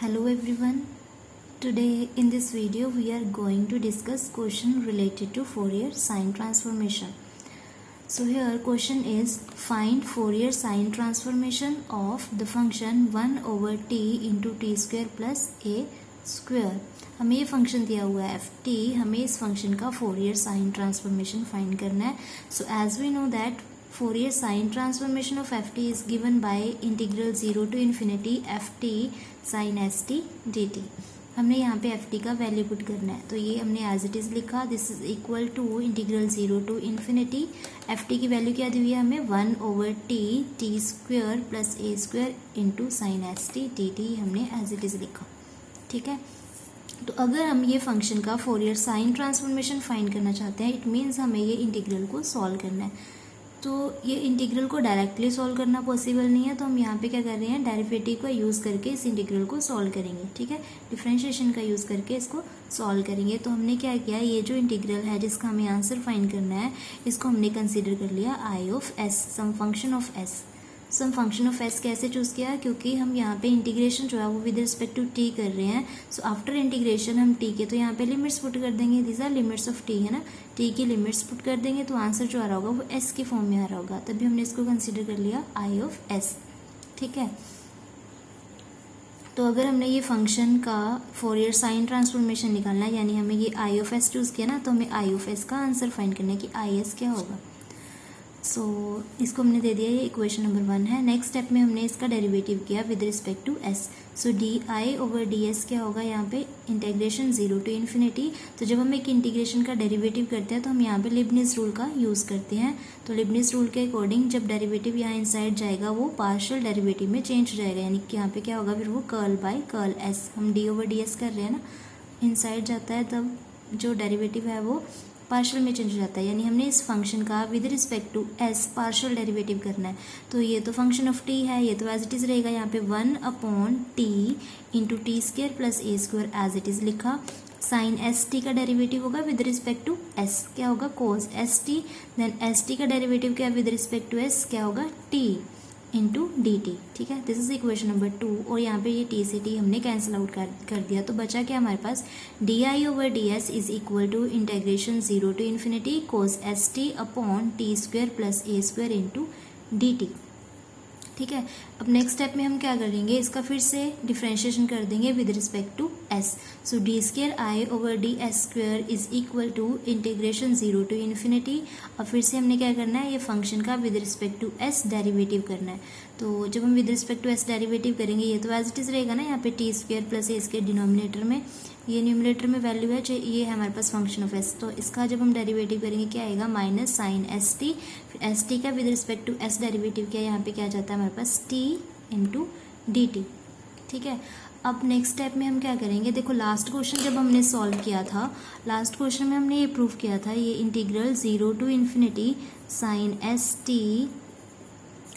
Hello everyone. Today in this video we are going to discuss question related to Fourier sine transformation. So here question is find Fourier sine transformation of the function 1 over t into t square plus a square. हमें ये function दिया हुआ है ft, हमें इस function का Fourier sine transformation find करना है. So as we know that Fourier sine transformation of ft is given by integral 0 to infinity ft sin st dt. हमने यहाँ पे ft का वैल्यू पुट करना है, तो ये हमने एज इट इज़ लिखा. This is equal to integral 0 to infinity. ft की वैल्यू क्या दी हुई है हमें 1 over t square plus a square into sine S t D t हमने एज इट इज़ लिखा. ठीक है, तो अगर हम ये फंक्शन का फोरियर साइन ट्रांसफॉर्मेशन फाइंड करना चाहते हैं, इट मीन्स हमें ये इंटीग्रल को सॉल्व करना है. तो ये इंटीग्रल को डायरेक्टली सॉल्व करना पॉसिबल नहीं है, तो हम यहाँ पे क्या कर रहे हैं, डेरिवेटिव का यूज़ करके इस इंटीग्रल को सॉल्व करेंगे. ठीक है, डिफरेंशिएशन का यूज़ करके इसको सॉल्व करेंगे. तो हमने क्या किया, ये जो इंटीग्रल है जिसका हमें आंसर फाइंड करना है, इसको हमने कंसिडर कर लिया I of s, some function of s. Some function of s कैसे चूज़ किया, क्योंकि हम यहाँ पे इंटीग्रेशन जो है वो विद रिस्पेक्ट टू टी कर रहे हैं. सो आफ्टर इंटीग्रेशन हम टी के तो यहाँ पे लिमिट्स पुट कर देंगे. These are limits of T, है ना. टी की लिमिट्स पुट कर देंगे तो आंसर जो आ रहा होगा वो एस के फॉर्म में आ रहा होगा. तभी हमने इसको कंसिडर कर लिया आई ऑफ एस. ठीक है, तो अगर हमने ये फंक्शन का फोरियर साइन ट्रांसफॉर्मेशन निकालना है, यानी हमें ये आई ऑफ एस चूज़ किया ना, तो हमें आई ऑफ एस का आंसर फाइंड करना है कि आई एस क्या होगा. सो इसको हमने दे दिया, ये इक्वेशन नंबर 1 है. नेक्स्ट स्टेप में हमने इसका डेरिवेटिव किया with respect to S. So D I over D S क्या होगा, यहाँ पे इंटीग्रेशन 0 टू इन्फिनिटी. तो जब हम एक इंटीग्रेशन का डेरिवेटिव करते हैं तो हम यहाँ पे लिबनिज रूल का यूज़ करते हैं. तो लिबनिज रूल के अकॉर्डिंग जब डेरिवेटिव यहाँ इनसाइड जाएगा वो पार्शियल डेरिवेटिव में चेंज हो जाएगा, यानी कि यहाँ पे क्या होगा, फिर वो कर्ल बाय कर्ल एस. हम डी ओवर डी एस कर रहे हैं ना, इनसाइड जाता है तब जो डेरिवेटिव है वो पार्शियल में चेंज हो जाता है. यानी हमने इस फंक्शन का with respect to S partial derivative करना है. तो ये तो फंक्शन ऑफ टी है, ये तो एज इट इज़ रहेगा. यहाँ पे 1 upon t into t square plus a square as it is लिखा. साइन एस टी का डेरिवेटिव होगा विद रिस्पेक्ट टू एस, क्या होगा, cos s t. Then s T का डेरिवेटिव क्या है विद रिस्पेक्ट टू एस, क्या होगा, टी इंटू डी टी. ठीक है, दिस इज इक्वेशन नंबर 2. और यहाँ पे ये टी से टी हमने कैंसिल आउट कर दिया. तो बचा क्या हमारे पास, d I over D s is equal to integration 0 to infinity cos s T upon t square plus a square into D T. ठीक है, अब नेक्स्ट स्टेप में हम क्या करेंगे, इसका फिर से डिफरेंशिएशन कर देंगे with respect to S. So D square I over D S square is equal to integration 0 to infinity. अब फिर से हमने क्या करना है, ये फंक्शन का with respect to S derivative करना है. तो जब हम with respect to S derivative करेंगे, ये तो एज इट इज़ रहेगा ना, यहाँ पे T square plus a square denominator में, ये न्यूमिनेटर में वैल्यू है, जो ये है हमारे पास फंक्शन ऑफ एस. तो इसका जब हम डेरिवेटिव करेंगे क्या आएगा, माइनस साइन एस टी. फिर एस टी का with respect to S derivative क्या, यहाँ पे क्या जाता है हमारे पास, टी इंटू डी टी. ठीक है, अब नेक्स्ट स्टेप में हम क्या करेंगे, देखो लास्ट क्वेश्चन जब हमने सॉल्व किया था, लास्ट क्वेश्चन में हमने ये प्रूव किया था, ये integral 0 to infinity sine S T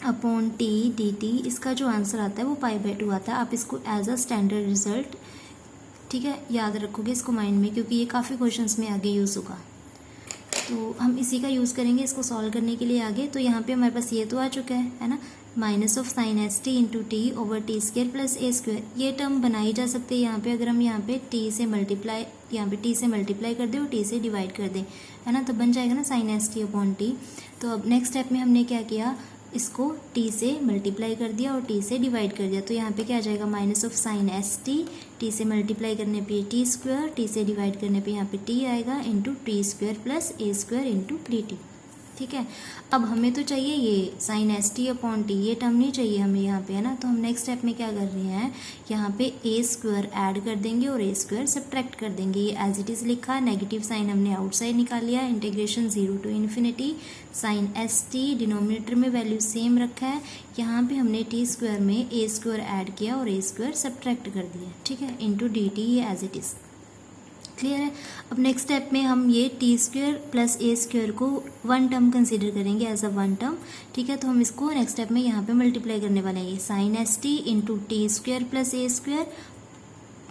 upon T D T, इसका जो आंसर आता है वो π/2 आता है. आप इसको एज अ स्टैंडर्ड रिजल्ट, ठीक है, याद रखोगे इसको माइंड में, क्योंकि ये काफ़ी क्वेश्चंस में आगे यूज़ होगा. तो हम इसी का यूज़ करेंगे इसको सॉल्व करने के लिए आगे. तो यहाँ पे हमारे पास ये तो आ चुका है ना, minus of sine S t into T over t square plus a square. ये टर्म बनाई जा सकती है यहाँ पे, अगर हम यहाँ पे टी से मल्टीप्लाई, यहाँ पे टी से मल्टीप्लाई कर दें और टी से डिवाइड कर दें, है ना, तो बन जाएगा ना sine S T upon t. तो अब नेक्स्ट स्टेप में हमने क्या किया, इसको टी से मल्टीप्लाई कर दिया और टी से डिवाइड कर दिया. तो यहाँ पे क्या आ जाएगा, minus of sine S t, t से मल्टीप्लाई करने पे टी स्क्वायर, टी से डिवाइड करने पे यहाँ पे टी आएगा into t square plus a square into D T. ठीक है, अब हमें तो चाहिए ये sine S T upon t, ये टर्म नहीं चाहिए हमें यहाँ पे, है ना. तो हम नेक्स्ट स्टेप में क्या कर रहे हैं, यहाँ पे ए स्क्वायर ऐड कर देंगे और ए स्क्वायर सब्ट्रैक्ट कर देंगे. ये एज इट इज़ लिखा, नेगेटिव साइन हमने आउटसाइड निकाल लिया. Integration 0 to infinity sine S t, denominator में वैल्यू सेम रखा है, यहाँ पे हमने टी स्क्वायर में ए स्क्वायर ऐड किया और ए स्क्वायर सब्ट्रैक्ट कर दिया. ठीक है, इंटू डी टी, ये एज इट इज़ क्लियर है. अब नेक्स्ट स्टेप में हम ये T square plus a square को वन टर्म कंसीडर करेंगे एज अ वन टर्म. ठीक है, तो हम इसको नेक्स्ट स्टेप में यहाँ पे मल्टीप्लाई करने वाले हैं. Sine S t into t square plus a square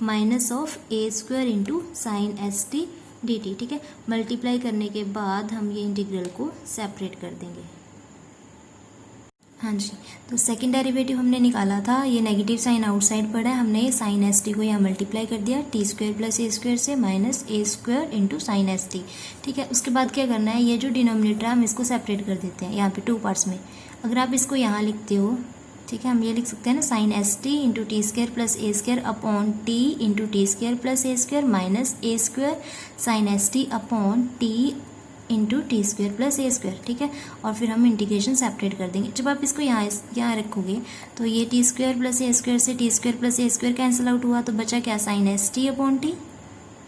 minus of a square into sine S t D T. ठीक है, मल्टीप्लाई करने के बाद हम ये इंटीग्रल को सेपरेट कर देंगे. हाँ जी, तो सेकंड डेरिवेटिव हमने निकाला था, ये नेगेटिव साइन आउटसाइड पड़ा है, हमने साइन एस टी को यहाँ मल्टीप्लाई कर दिया t square plus a square से minus a square into sine S t. ठीक है, उसके बाद क्या करना है, ये जो डिनोमिनेटर है हम इसको सेपरेट कर देते हैं यहाँ पे टू पार्ट्स में। अगर आप इसको यहाँ लिखते हो, ठीक है, हम ये लिख सकते हैं ना, sine S t into t square plus a square upon t into t square plus a square minus a square sine S T upon t into t square plus a square. ठीक है, और फिर हम integration separate कर देंगे। जब आप इसको यहाँ रखोगे तो ये t square plus a square से t square plus a square cancel out हुआ, तो बचा क्या, sine S T upon t,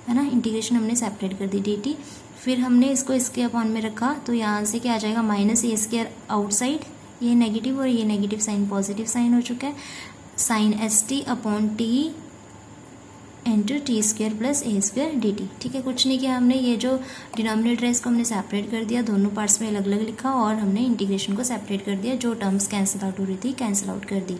है ना। इंटीग्रेशन हमने सेपरेट कर दी डी टी, फिर हमने इसको इसके अपॉन में रखा, तो यहाँ से क्या आ जाएगा, माइनस ए स्क्वायर आउटसाइड, ये नेगेटिव और ये नेगेटिव साइन पॉजिटिव साइन हो चुका है, sine S T upon t into t square plus a square d T. ठीक है, कुछ नहीं किया हमने, ये जो डिनोमिनेटर है इसको हमने सेपरेट कर दिया, दोनों पार्ट्स में अलग अलग लिखा और हमने इंटीग्रेशन को सेपरेट कर दिया, जो टर्म्स कैंसिल आउट हो रही थी कैंसिल आउट कर दी।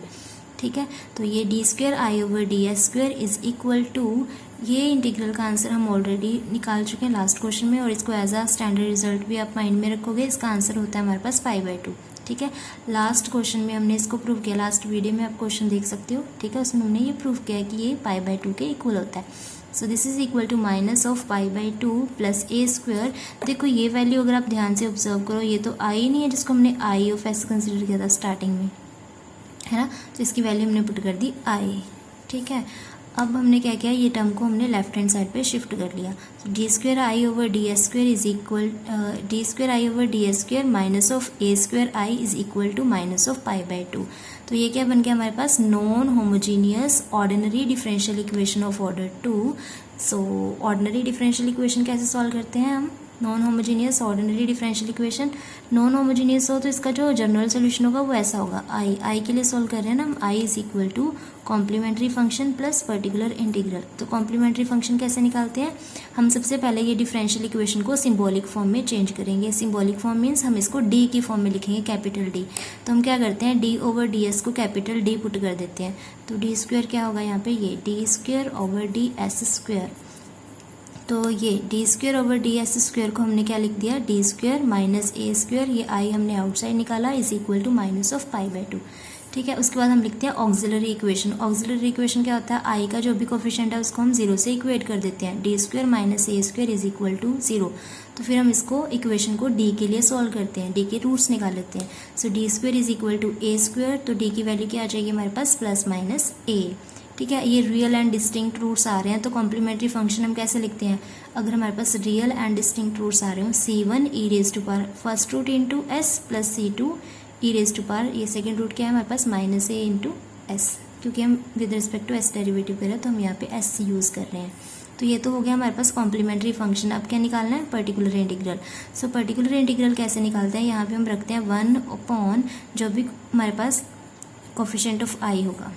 ठीक है, तो ये d square I over D s square is equal to, ये इंटीग्रल का आंसर हम ऑलरेडी निकाल चुके हैं लास्ट क्वेश्चन में, और इसको एज अ स्टैंडर्ड रिजल्ट भी आप माइंड में रखोगे। इसका आंसर होता है हमारे पास 5/2। ठीक है, लास्ट क्वेश्चन में हमने इसको प्रूव किया, लास्ट वीडियो में आप क्वेश्चन देख सकते हो। ठीक है, उसमें हमने ये प्रूव किया है कि ये π/2 के इक्वल होता है। So this is equal to minus of π/2 plus a square. देखो ये वैल्यू अगर आप ध्यान से ऑब्जर्व करो, ये तो आई नहीं है जिसको हमने आई ऑफ एस कंसिडर किया था स्टार्टिंग में, है ना, तो इसकी वैल्यू हमने पुट कर दी आई। ठीक है, अब हमने क्या किया, ये टर्म को हमने लेफ्ट हैंड साइड पे शिफ्ट कर लिया। D square I over D s square is equal, d square I over D s square minus of a square I is equal to minus of π/2। तो ये क्या बन गया हमारे पास, non homogeneous ordinary differential equation of order 2। So ordinary differential equation कैसे solve करते हैं हम, non homogeneous ordinary differential equation, non homogeneous हो तो इसका जो जनरल सोल्यूशन होगा वो ऐसा होगा, आई के लिए सॉल्व कर रहे हैं ना हम, I is equal to complementary function plus particular integral. तो कॉम्प्लीमेंट्री फंक्शन कैसे निकालते हैं हम, सबसे पहले ये डिफरेंशियल इक्वेशन को सिंबॉलिक फॉर्म में चेंज करेंगे। सिंबॉलिक फॉर्म मीन्स हम इसको डी की फॉर्म में लिखेंगे, कैपिटल डी। तो हम क्या करते हैं, डी ओवर डी एस को कैपिटल डी पुट कर देते हैं, तो डी स्क्वायर क्या होगा यहाँ पे, ये d square over D s square. तो ये d square over D s square को हमने क्या लिख दिया, d square minus a square, ये आई हमने आउटसाइड निकाला, is equal to minus of π/2। ठीक है, उसके बाद हम लिखते हैं ऑक्सिलरी इक्वेशन। ऑक्सिलरी इक्वेशन क्या होता है, आई का जो भी कोफिशिएंट है उसको हम 0 से इक्वेट कर देते हैं, d square minus a square is equal to 0। तो फिर हम इसको इक्वेशन को डी के लिए सॉल्व करते हैं, डी के रूट्स निकाल लेते हैं। So d square is equal to a square, तो डी की वैल्यू क्या आ जाएगी हमारे पास, प्लस माइनस ए। ठीक है, ये रियल एंड डिस्टिंक्ट रूट्स आ रहे हैं, तो कॉम्प्लीमेंट्री फंक्शन हम कैसे लिखते हैं, अगर हमारे पास रियल एंड डिस्टिंक्ट रूट्स आ रहे हो, c1 e raise to power first root into s plus c2 e raise to power, ये सेकेंड रूट क्या है हमारे पास, माइनस ए इंटू एस, क्योंकि हम with respect to S derivative कर रहे हैं तो हम यहाँ पे एस यूज़ कर रहे हैं। तो ये तो हो गया हमारे पास कॉम्प्लीमेंट्री फंक्शन। अब क्या निकालना है, particular integral. So particular integral कैसे निकालते हैं, यहाँ पे हम रखते हैं 1/, जो भी हमारे पास कोफिशिएंट ऑफ आई होगा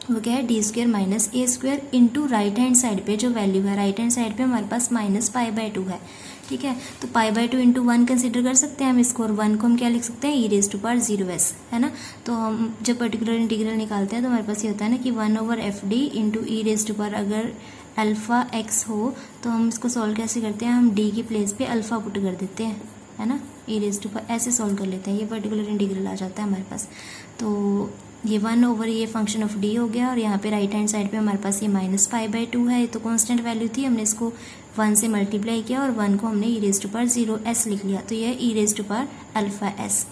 वो क्या है, d square minus a square into right hand side पे जो वैल्यू है, राइट हैंड साइड पे हमारे पास माइनस π/2 है। ठीक है, तो π/2 इंटू 1 कंसिडर कर सकते हैं हम इसको, और 1 को हम क्या लिख सकते हैं, e raise to power 0s, है ना। तो हम जब पर्टिकुलर इंटीग्रल निकालते हैं तो हमारे पास ये होता है ना कि 1/fd into e raise to power, अगर अल्फा x हो तो हम इसको सॉल्व कैसे करते हैं, हम d की प्लेस पे अल्फा पुट कर देते हैं, है ना, e रेज टू पावर ऐसे सॉल्व कर लेते हैं, ये पर्टिकुलर इंटीग्रल आ जाता है हमारे पास। तो ये 1/, ये फंक्शन ऑफ डी हो गया, और यहाँ पे राइट हैंड साइड पे हमारे पास ये माइनस π/2 है, ये तो कांस्टेंट वैल्यू थी, हमने इसको 1 से मल्टीप्लाई किया और 1 को हमने e raise to power 0s लिख लिया, तो ये e raise to power alpha s।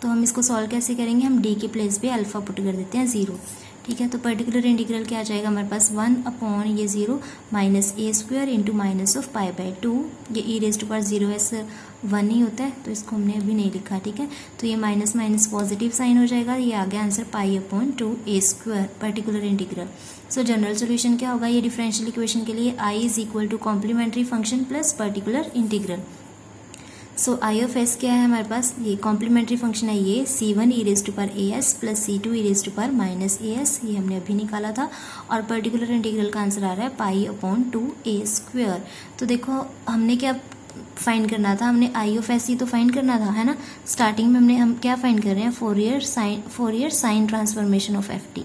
तो हम इसको सॉल्व कैसे करेंगे, हम d के प्लेस पे अल्फा पुट कर देते हैं 0। ठीक है, तो पर्टिकुलर इंटीग्रल क्या आ जाएगा हमारे पास, 1/0 minus a square into minus of π/2, ये e raise to power 0s 1 ही होता है तो इसको हमने अभी नहीं लिखा। ठीक है, तो ये माइनस माइनस पॉजिटिव साइन हो जाएगा, ये आ गया answer π/2 a square particular integral. So general solution क्या होगा ये डिफरेंशियल इक्वेशन के लिए, I is equal to complementary function plus particular integral. So I of s क्या है हमारे पास, ये कॉम्प्लीमेंट्री फंक्शन है, ये c1 e raise to power a s plus c2 e raise to power minus a s, ये हमने अभी निकाला था, और पर्टिकुलर इंटीग्रल का आंसर आ रहा है π/2 ए स्क्वायर। तो देखो हमने क्या फाइंड करना था, हमने आई ऑफ एस ही तो फाइंड करना था, है ना। स्टार्टिंग में हम क्या फाइंड कर रहे हैं, Fourier sine transformation of f t.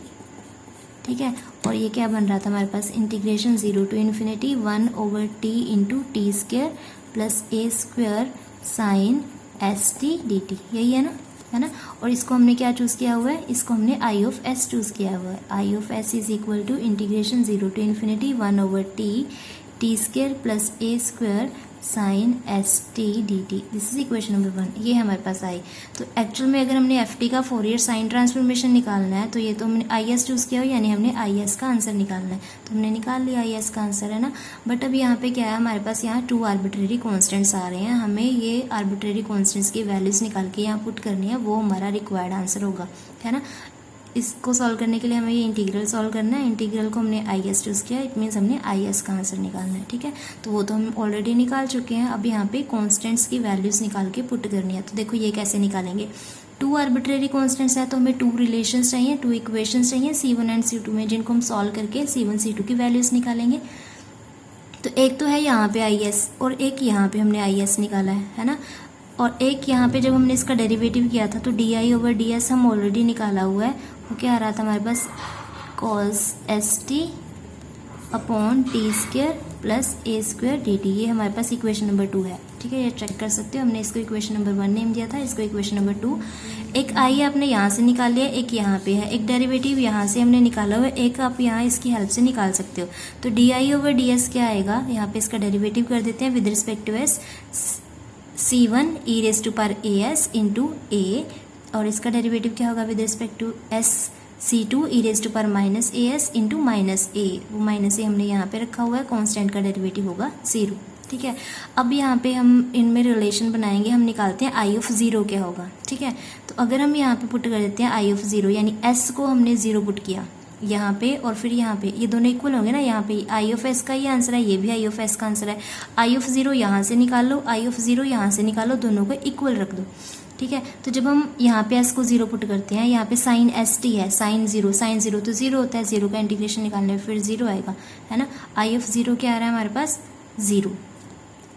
ठीक है, और ये क्या बन रहा था हमारे पास, integration 0 to ∞ 1/t into t square plus a square sine S t D t, यही है ना। है ना। और इसको हमने क्या चूज़ किया हुआ है, इसको हमने आई ऑफ एस चूज़ किया हुआ है। I of s is equal to integration 0 to ∞ 1/t t square plus a square sine S t D t. This is equation number 1, ये हमारे पास आई। तो एक्चुअल में अगर हमने एफ टी का फोरियर साइन ट्रांसफॉर्मेशन निकालना है तो ये तो हमने आई एस चूज़ किया हो, यानी हमने आई एस का आंसर निकालना है, तो हमने निकाल लिया आई एस का आंसर, है ना। बट अब यहाँ पे क्या है, हमारे पास यहाँ 2 आर्बिट्रेरी कॉन्स्टेंट्स आ रहे हैं, हमें ये आर्बिट्रेरी कॉन्स्टेंट्स की वैल्यूज़ निकाल के यहाँ पुट करनी है, वो हमारा रिक्वायर्ड आंसर होगा, है ना। इसको सॉल्व करने के लिए हमें ये इंटीग्रल सॉल्व करना है। इंटीग्रल को हमने आई एस चूज़ किया, इट मीन्स हमने आई एस का आंसर निकालना है, ठीक है। तो वो तो हम ऑलरेडी निकाल चुके हैं, अब यहाँ पे कॉन्स्टेंट्स की वैल्यूज़ निकाल के पुट करनी है। तो देखो ये कैसे निकालेंगे, 2 आर्बिट्रेरी कॉन्स्टेंट्स है तो हमें 2 रिलेशंस चाहिए, 2 इक्वेशंस चाहिए C1 एंड C2 में, जिनको हम सॉल्व करके C1 C2 की वैल्यूज़ निकालेंगे। तो एक तो है यहाँ पे आई एस और एक यहाँ पे हमने आई एस निकाला है ना। और एक यहाँ पे जब हमने इसका डेरिवेटिव किया था तो d I over D s हम ऑलरेडी निकाला हुआ है, वो क्या आ रहा था हमारे पास, cos s T upon t square plus a square d t. ये हमारे पास इक्वेशन नंबर 2 है, ठीक है, ये चेक कर सकते हो। हमने इसको इक्वेशन नंबर 1 नेम दिया था, इसको इक्वेशन नंबर 2। एक आई आपने यहाँ से निकाल लिया, एक यहाँ पे है, एक डेरिवेटिव यहाँ से हमने निकाला हुआ है, एक आप यहाँ इसकी हेल्प से निकाल सकते हो। तो d I over D S क्या आएगा, यहाँ पे इसका डेरिवेटिव कर देते हैं with respect to s, C1 e raise to power as into a, और इसका डेरिवेटिव क्या होगा with respect to s, C2 e raise to power minus as into minus a, वो माइनस ए हमने यहाँ पे रखा हुआ है, कांस्टेंट का डेरिवेटिव होगा 0, ठीक है। अब यहाँ पे हम इनमें रिलेशन बनाएंगे, हम निकालते हैं आई ऑफ 0 क्या होगा, ठीक है। तो अगर हम यहाँ पे पुट कर देते हैं आई ऑफ 0, यानी s को हमने 0 पुट किया यहाँ पे और फिर यहाँ पे, ये दोनों इक्वल होंगे ना, यहाँ पे आई ऑफ एस का ये आंसर है, ये भी आई ऑफ एस का आंसर है। आई ऑफ 0 यहाँ से निकाल लो, आई ऑफ 0 यहाँ से निकालो, दोनों को इक्वल रख दो, ठीक है। तो जब हम यहाँ पे एस को 0 पुट करते हैं, यहाँ पे साइन एस टी है, साइन 0 तो 0 होता है, 0 का इंटीग्रेशन निकालने में फिर 0 आएगा, है ना। आई ऑफ 0 क्या आ रहा है हमारे पास, 0।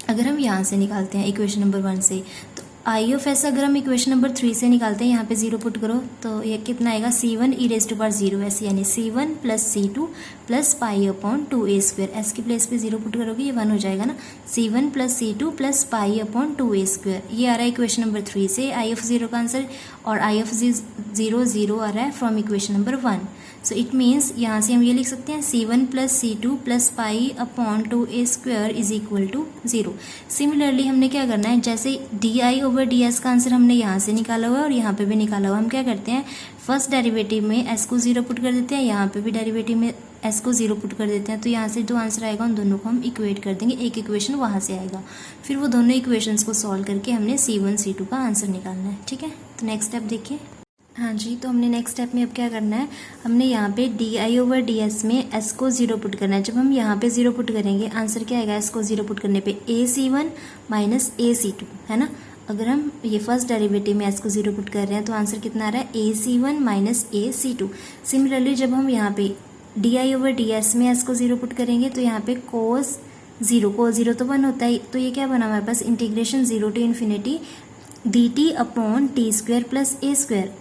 अगर हम यहाँ से निकालते हैं इक्वेशन नंबर 1 से, तो आई ऑफ एस अगर हम इक्वेशन नंबर 3 से निकालते हैं, यहाँ पे 0 पुट करो तो ये कितना आएगा, C1 e raise to power 0s, यानी C1 plus C2 plus pi upon 2a square. S की प्लेस पे 0 पुट करोगे, ये 1 हो जाएगा ना, C1 plus C2 plus pi upon 2a square. ये आ रहा है इक्वेशन नंबर 3 से आई ऑफ 0 का आंसर, और आई ऑफ 0 आ रहा है from equation number 1। So it means यहाँ से हम ये लिख सकते हैं C1 plus C2 plus pi upon 2a square is equal to 0। Similarly हमने क्या करना है, जैसे d I over D s का आंसर हमने यहाँ से निकाला हुआ है और यहाँ पे भी निकाला हुआ, हम क्या करते हैं, फर्स्ट डेरिवेटिव में s को 0 पुट कर देते हैं, यहाँ पे भी डेरिवेटिव में s को 0 पुट कर देते हैं। तो यहाँ से जो आंसर आएगा उन दोनों को हम इक्वेट कर देंगे, एक इक्वेशन वहाँ से आएगा, फिर वो दोनों इक्वेशंस को सॉल्व करके हमने C1 C2 का आंसर निकालना है, ठीक है। तो नेक्स्ट स्टेप देखिए। हाँ जी, तो हमने नेक्स्ट स्टेप में अब क्या करना है, हमने यहाँ पे D I over D S में s को 0 पुट करना है। जब हम यहाँ पे 0 पुट करेंगे, आंसर क्या आएगा, s को 0 पुट करने पे AC1 माइनस AC2, है ना। अगर हम ये फर्स्ट डेरिवेटिव में s को 0 पुट कर रहे हैं तो आंसर कितना आ रहा है, AC1 माइनस AC2। सिमिलरली जब हम यहाँ पे D I over D S में s को 0 पुट करेंगे तो यहाँ पे कोस 0 तो 1 होता है, तो ये क्या बना हमारे पास, integration 0 to ∞ dt upon t square plus a square,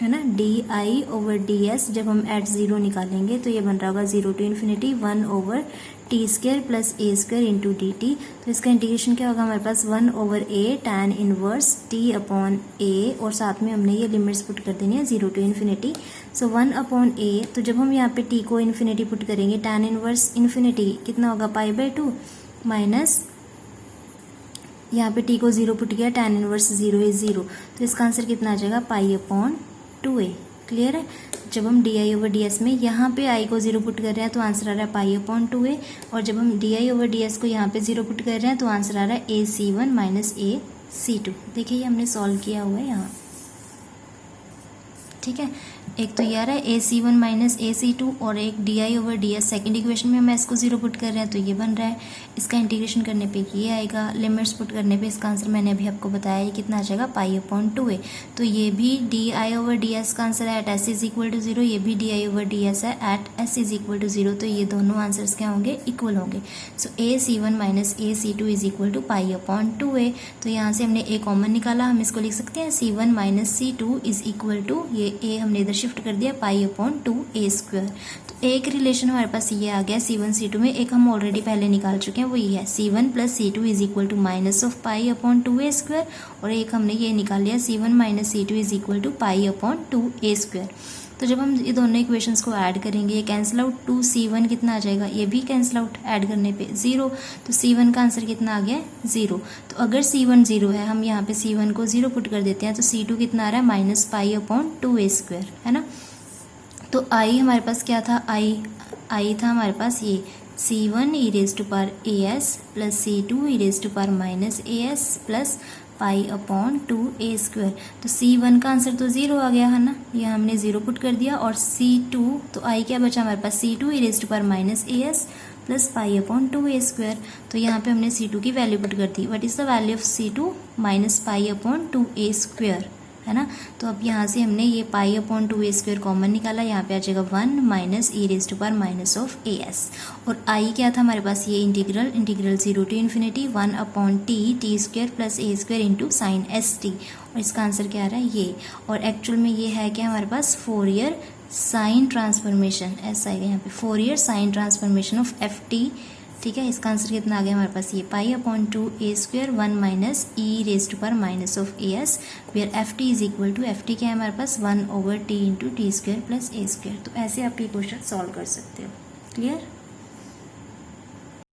है ना। D I over D s जब हम एट 0 निकालेंगे तो ये बन रहा होगा 0 to ∞ 1 over t square plus a square into D T. तो इसका इंटीग्रेशन क्या होगा हमारे पास, 1 ओवर ए टैन इनवर्स टी अपॉन ए, और साथ में हमने ये लिमिट्स पुट कर देनी है 0 to ∞। सो 1 अपॉन ए, तो जब हम यहाँ पे टी को इन्फिनिटी पुट करेंगे, टैन इनवर्स इन्फिनिटी कितना होगा, π/2 माइनस यहाँ पे टी को 0 पुट किया, टैन इनवर्स 0 इज 0, तो इसका आंसर कितना आ जाएगा, π/2a। क्लियर है। जब हम D I over D S में यहाँ पे आई को 0 पुट कर रहे हैं तो आंसर आ रहा है π/2a, और जब हम D I over D S को यहाँ पे 0 पुट कर रहे हैं तो आंसर आ रहा है AC1 माइनस AC2। देखिए ये हमने सॉल्व किया हुआ है यहाँ, ठीक है। एक तो ये आ रहा है AC1 माइनस AC2, और एक D I over D S second equation में हम s को 0 पुट कर रहे हैं तो ये बन रहा है। इसका इंटीग्रेशन करने पे ये आएगा, लिमिट्स पुट करने पे इसका आंसर मैंने अभी आपको बताया ये कितना आ जाएगा, π/2a। तो ये भी d I over D s का आंसर है at s is equal to 0, ये भी d I over D s है at s is equal to 0, तो ये दोनों आंसर्स क्या होंगे, इक्वल होंगे। So AC1 minus AC2 is equal to π/2a। तो यहाँ से हमने a कॉमन निकाला, हम इसको लिख सकते हैं C1 minus C2 is equal to, ये a हमने इधर शिफ्ट कर दिया पाई अपॉन 2a²। तो एक रिलेशन हमारे पास ये आ गया C1 C2 में, एक हम ऑलरेडी पहले निकाल चुके हैं, वो ये है C1 + C2 is equal to minus of pi upon 2a², और एक हमने ये निकाल लिया C1 - C2 is equal to pi upon 2a²। तो जब हम ये दोनों इक्वेशंस को ऐड करेंगे, ये कैंसिल आउट, 2C1 कितना आ जाएगा, ये भी कैंसिल आउट, ऐड करने पे 0, तो C1 का आंसर कितना आ गया 0। तो अगर C1 0 है, हम यहाँ पे C1 को 0 पुट कर देते हैं, तो C2 कितना आ रहा है माइनस पाई अपॉन 2a², है ना। तो I हमारे पास क्या था, I था हमारे पास ये C1 e⁻as plus C2 e⁻−as plus pi upon 2a²। तो C1 का आंसर तो 0 आ गया, है ना, ये हमने 0 पुट कर दिया। और C2, तो I क्या बचा हमारे पास, C2 e⁻−as plus pi upon 2a²। तो यहाँ पे हमने C2 की वैल्यू पुट कर दी। What is the value of C2 minus pi upon 2a², है ना। तो अब यहाँ से हमने ये पाई अपॉन 2a² कॉमन निकाला, यहाँ पे आ जाएगा 1 माइनस e⁻−as। और I क्या था हमारे पास, ये integral 0 to ∞ 1 upon t² plus a² into sine st, और इसका आंसर क्या आ रहा है ये। और एक्चुअल में ये है क्या हमारे पास, फोरियर साइन ट्रांसफॉर्मेशन, ऐसा आएगा यहाँ पे, Fourier sine transformation of ft, ठीक है। इसका आंसर कितना आ गया हमारे पास, ये pi upon 2a² 1 minus e⁻−as, where ft is equal to, ft क्या है हमारे पास 1/t into t² plus a²। तो ऐसे आप ये क्वेश्चन सॉल्व कर सकते हो। क्लियर।